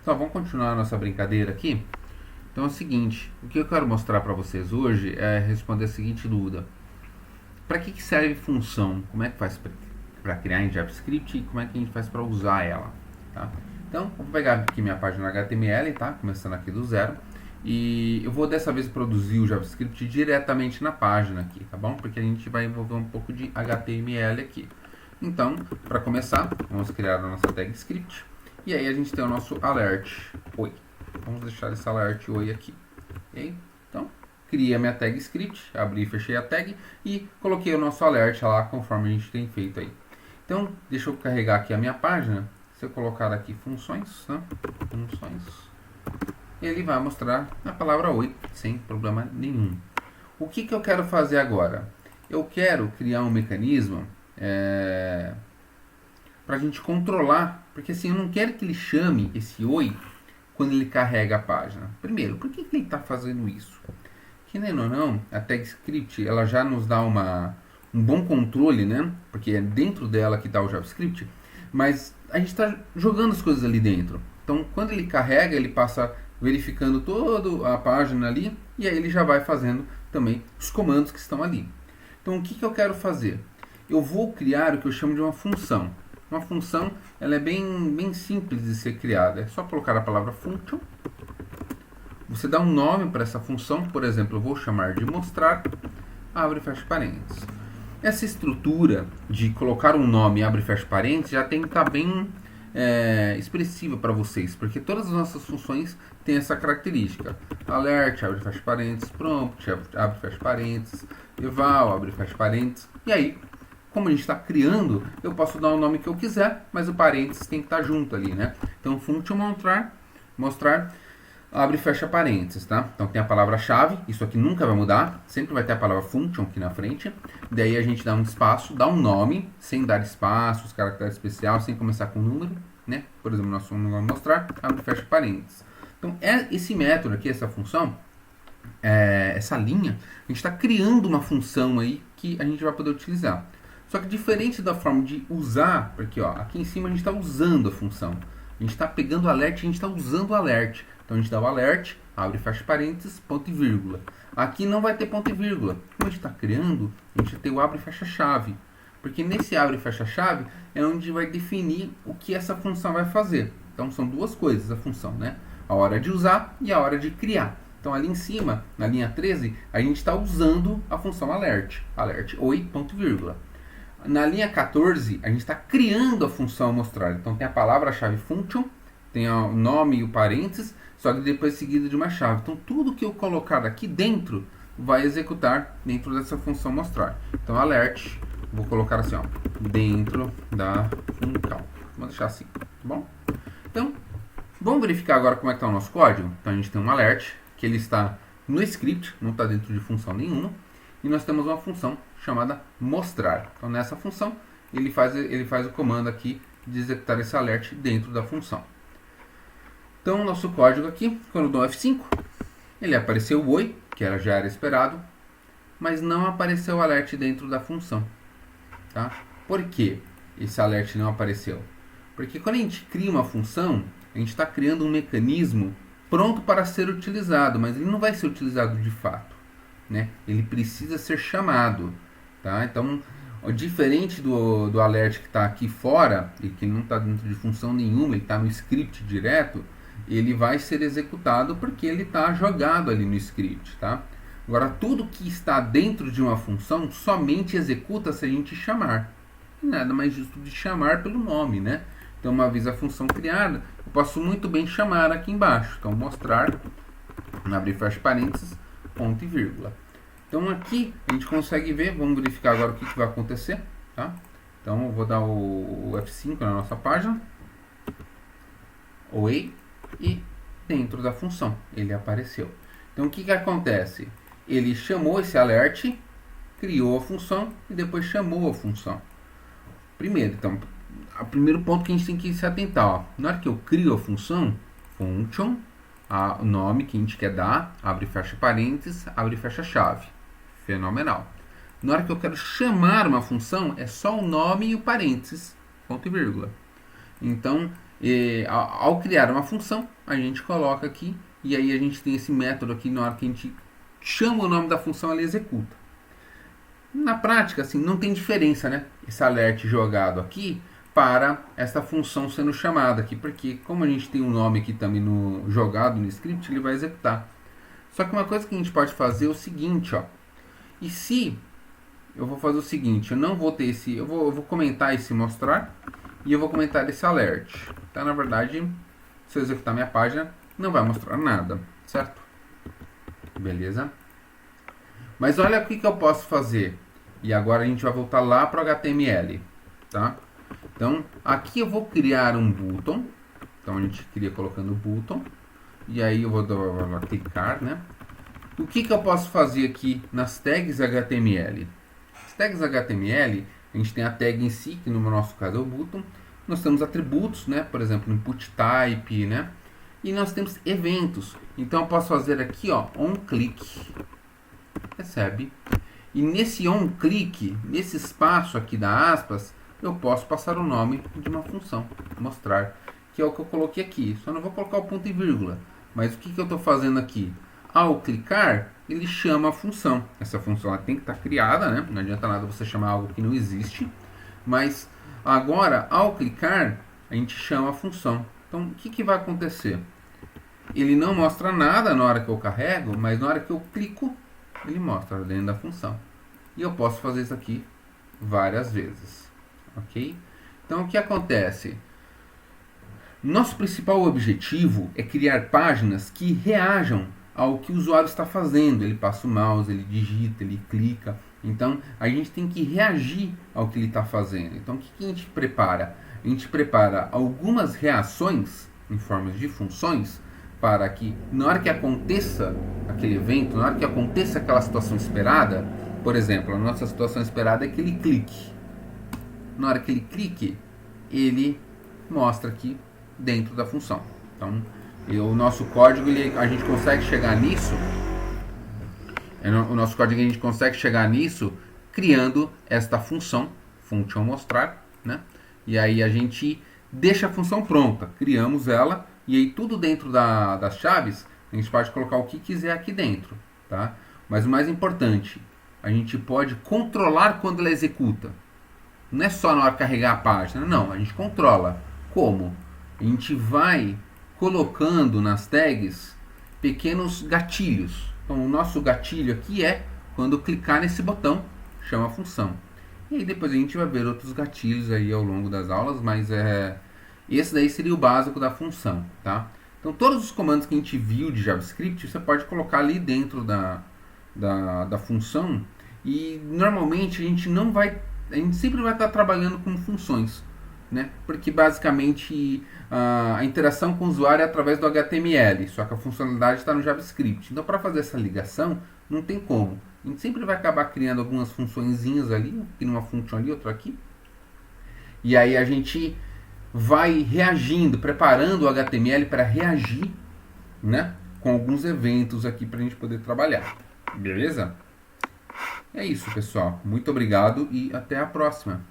Então, vamos continuar a nossa brincadeira aqui. Então é o seguinte, o que eu quero mostrar para vocês hoje é responder a seguinte dúvida. Para que serve função? Como é que faz para criar em JavaScript e como é que a gente faz para usar ela? Tá? Então, vou pegar aqui minha página HTML, tá? Começando aqui do zero. E eu vou dessa vez produzir o JavaScript diretamente na página aqui, tá bom? Porque a gente vai envolver um pouco de HTML aqui. Então, para começar, vamos criar a nossa tag script. E aí a gente tem o nosso alert oi. Vamos deixar esse alert oi aqui. Okay? Então, criei a minha tag script, abri e fechei a tag e coloquei o nosso alert lá conforme a gente tem feito aí. Então, deixa eu carregar aqui a minha página. Se eu colocar aqui funções, né? Funções, ele vai mostrar a palavra oi sem problema nenhum. O que eu quero fazer agora? Eu quero criar um mecanismo para a gente controlar, porque assim, eu não quero que ele chame esse oi quando ele carrega a página. Primeiro, por que ele está fazendo isso? Que nem ou não, a tag script ela já nos dá um bom controle, né? Porque é dentro dela que está o JavaScript, mas a gente está jogando as coisas ali dentro. Então, quando ele carrega, ele passa verificando toda a página ali e aí ele já vai fazendo também os comandos que estão ali. Então, o que eu quero fazer? Eu vou criar o que eu chamo de uma função. Uma função, ela é bem simples de ser criada. É só colocar a palavra function. Você dá um nome para essa função. Por exemplo, eu vou chamar de mostrar, abre e fecha parênteses. Essa estrutura de colocar um nome, abre e fecha parênteses, já tem que estar bem expressiva para vocês. Porque todas as nossas funções têm essa característica. Alert, abre e fecha parênteses. Prompt, abre e fecha parênteses. Eval, abre e fecha parênteses. E aí, como a gente está criando, eu posso dar o nome que eu quiser, mas o parênteses tem que estar junto ali, né? Então, function mostrar, abre e fecha parênteses, tá? Então, tem a palavra-chave, isso aqui nunca vai mudar, sempre vai ter a palavra function aqui na frente. Daí, a gente dá um espaço, dá um nome, sem dar espaços, caractere especial, sem começar com número, né? Por exemplo, nosso nome vai mostrar, abre e fecha parênteses. Então, esse método aqui, essa função, essa linha, a gente está criando uma função aí que a gente vai poder utilizar. Só que diferente da forma de usar, porque ó, aqui em cima a gente está usando a função. A gente está pegando o alert, a gente está usando o alert. Então a gente dá o alert, abre e fecha parênteses, ponto e vírgula. Aqui não vai ter ponto e vírgula. Como a gente está criando, a gente tem o abre e fecha chave. Porque nesse abre e fecha chave é onde vai definir o que essa função vai fazer. Então são duas coisas a função, né? A hora de usar e a hora de criar. Então ali em cima, na linha 13, a gente está usando a função alert. Alert oi, ponto e vírgula. Na linha 14, a gente está criando a função mostrar. Então tem a palavra-chave function, tem o nome e o parênteses, só que depois seguido de uma chave. Então tudo que eu colocar aqui dentro vai executar dentro dessa função mostrar. Então alert, vou colocar assim, ó, dentro da função. Vou deixar assim, tá bom? Então, vamos verificar agora como é que está o nosso código. Então a gente tem um alert, que ele está no script, não está dentro de função nenhuma. E nós temos uma função chamada mostrar. Então nessa função ele faz o comando aqui de executar esse alert dentro da função. Então o nosso código aqui, quando eu dou F5, ele apareceu o oi, que já era esperado, mas não apareceu o alert dentro da função. Tá? Por que esse alert não apareceu? Porque quando a gente cria uma função, a gente está criando um mecanismo pronto para ser utilizado, mas ele não vai ser utilizado de fato. Né? Ele precisa ser chamado, tá? Então, diferente do alert que está aqui fora e que não está dentro de função nenhuma, ele está no script direto, ele vai ser executado porque ele está jogado ali no script, tá? Agora, tudo que está dentro de uma função somente executa se a gente chamar. Nada mais justo de chamar pelo nome, né? Então, uma vez a função criada, eu posso muito bem chamar aqui embaixo. Então, mostrar, abre e fecha parênteses, ponto e vírgula. Então aqui a gente consegue ver, vamos verificar agora o que vai acontecer, tá? Então eu vou dar o F5 na nossa página, oi, e dentro da função ele apareceu. Então o que acontece? Ele chamou esse alert, criou a função e depois chamou a função. Primeiro, então, o primeiro ponto que a gente tem que se atentar, ó, na hora que eu crio a função, function, o nome que a gente quer dar, abre e fecha parênteses, abre e fecha chave. Fenomenal. Na hora que eu quero chamar uma função, é só o nome e o parênteses, ponto e vírgula. Então, Ao criar uma função, a gente coloca aqui, e aí a gente tem esse método aqui, na hora que a gente chama o nome da função, ela executa. Na prática, assim, não tem diferença, né? Esse alert jogado aqui para essa função sendo chamada aqui, porque como a gente tem um nome aqui também jogado no script, ele vai executar. Só que uma coisa que a gente pode fazer é o seguinte, ó. E se eu vou fazer o seguinte, eu não vou ter esse, eu vou comentar esse mostrar e eu vou comentar esse alert. Então, na verdade, se eu executar minha página, não vai mostrar nada, certo? Beleza? Mas olha o que eu posso fazer. E agora a gente vai voltar lá para o HTML, tá? Então, aqui eu vou criar um button. Então, a gente cria colocando button. E aí eu vou clicar, né? O que eu posso fazer aqui nas tags HTML? As tags HTML, a gente tem a tag em si, que no nosso caso é o button. Nós temos atributos, né? Por exemplo, input type, né? E nós temos eventos. Então, eu posso fazer aqui, ó, onClick. Recebe. E nesse onClick, nesse espaço aqui da aspas, eu posso passar o nome de uma função, mostrar, que é o que eu coloquei aqui. Só não vou colocar o ponto e vírgula. Mas o que eu estou fazendo aqui? Ao clicar, ele chama a função. Essa função ela tem que estar criada, né? Não adianta nada você chamar algo que não existe. Mas agora, ao clicar, a gente chama a função. Então, o que vai acontecer? Ele não mostra nada na hora que eu carrego, mas na hora que eu clico, ele mostra dentro da função. E eu posso fazer isso aqui várias vezes. Ok? Então, o que acontece? Nosso principal objetivo é criar páginas que reajam ao que o usuário está fazendo. Ele passa o mouse, ele digita, ele clica. Então, a gente tem que reagir ao que ele está fazendo. Então, o que a gente prepara? A gente prepara algumas reações em forma de funções para que, na hora que aconteça aquele evento, na hora que aconteça aquela situação esperada, por exemplo, a nossa situação esperada é que ele clique. Na hora que ele clique, ele mostra aqui dentro da função. Então, o nosso código, a gente consegue chegar nisso. O nosso código, a gente consegue chegar nisso criando esta função, function mostrar, né? E aí a gente deixa a função pronta, criamos ela, e aí tudo dentro das chaves, a gente pode colocar o que quiser aqui dentro, tá? Mas o mais importante, a gente pode controlar quando ela executa. Não é só na hora de carregar a página, não, a gente controla. Como? A gente vai colocando nas tags pequenos gatilhos. Então, o nosso gatilho aqui é quando eu clicar nesse botão, chama a função. E aí depois a gente vai ver outros gatilhos aí ao longo das aulas, mas esse daí seria o básico da função, tá? Então, todos os comandos que a gente viu de JavaScript, você pode colocar ali dentro da função, e normalmente a gente sempre vai estar trabalhando com funções, né? Porque basicamente a interação com o usuário é através do HTML, só que a funcionalidade está no JavaScript. Então, para fazer essa ligação, não tem como. A gente sempre vai acabar criando algumas funçõezinhas ali, uma função ali, outra aqui. E aí a gente vai reagindo, preparando o HTML para reagir, né, com alguns eventos aqui para a gente poder trabalhar. Beleza? É isso, pessoal. Muito obrigado e até a próxima.